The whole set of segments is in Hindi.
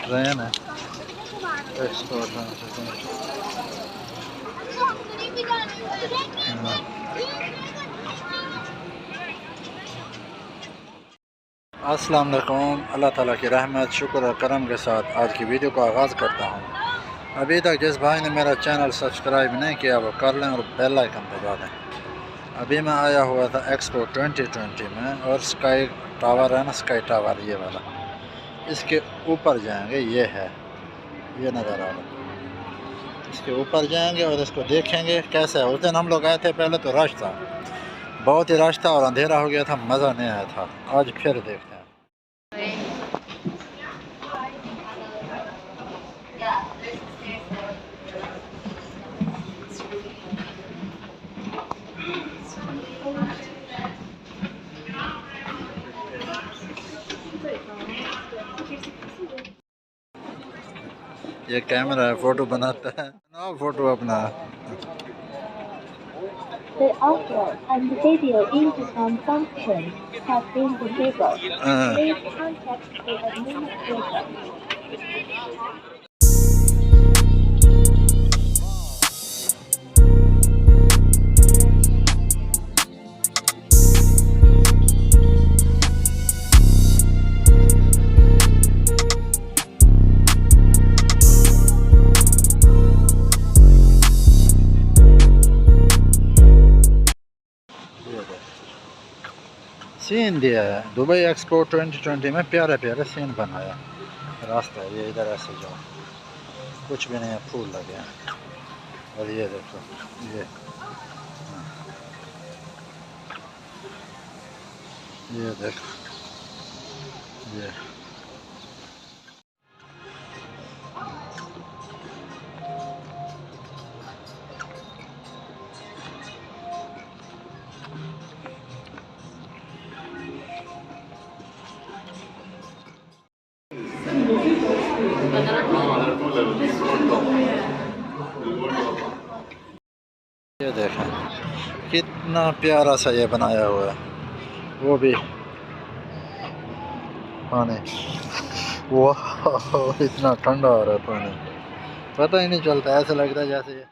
ट्रेन है एक्सपो। अस्सलाम वालेकुम। अल्लाह ताला की रहमत शुक्र और करम के साथ आज की वीडियो का आगाज़ करता हूँ। अभी तक जिस भाई ने मेरा चैनल सब्सक्राइब नहीं किया वो कर लें और बेल आइकन दबा दें। अभी मैं आया हुआ था एक्सपो 2020 में और स्काई टावर है ना, स्काई टावर ये वाला, इसके ऊपर जाएंगे। ये है, ये नज़र आ रहा, इसके ऊपर जाएंगे और इसको देखेंगे कैसा है। उस दिन हम लोग आए थे, पहले तो रश था, बहुत ही रश था और अंधेरा हो गया था, मज़ा नहीं आया था। आज फिर देखते हैं। ये कैमरा है, फोटो बनाता है ना, फोटो अपना। The audio and video intercom function have been disabled. Please contact the administrator. Scene दिया है दुबई एक्सपो 2020 में, प्यारे प्यारे सीन बनाया। रास्ता है ये, इधर ऐसे जाओ, कुछ भी नहीं है, फूल लगे हैं। और ये देखो, ये देखो, ये ये देखें कितना प्यारा सा ये बनाया हुआ है। वो भी पानी, वाह इतना ठंडा हो रहा है पानी, पता ही नहीं चलता, ऐसा लगता है जैसे ये।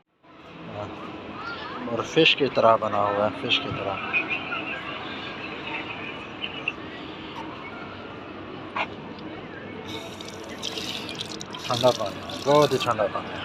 और फिश की तरह बना हुआ है, फिश की तरह। ठंडा पानी, बहुत ही ठंडा पानी है।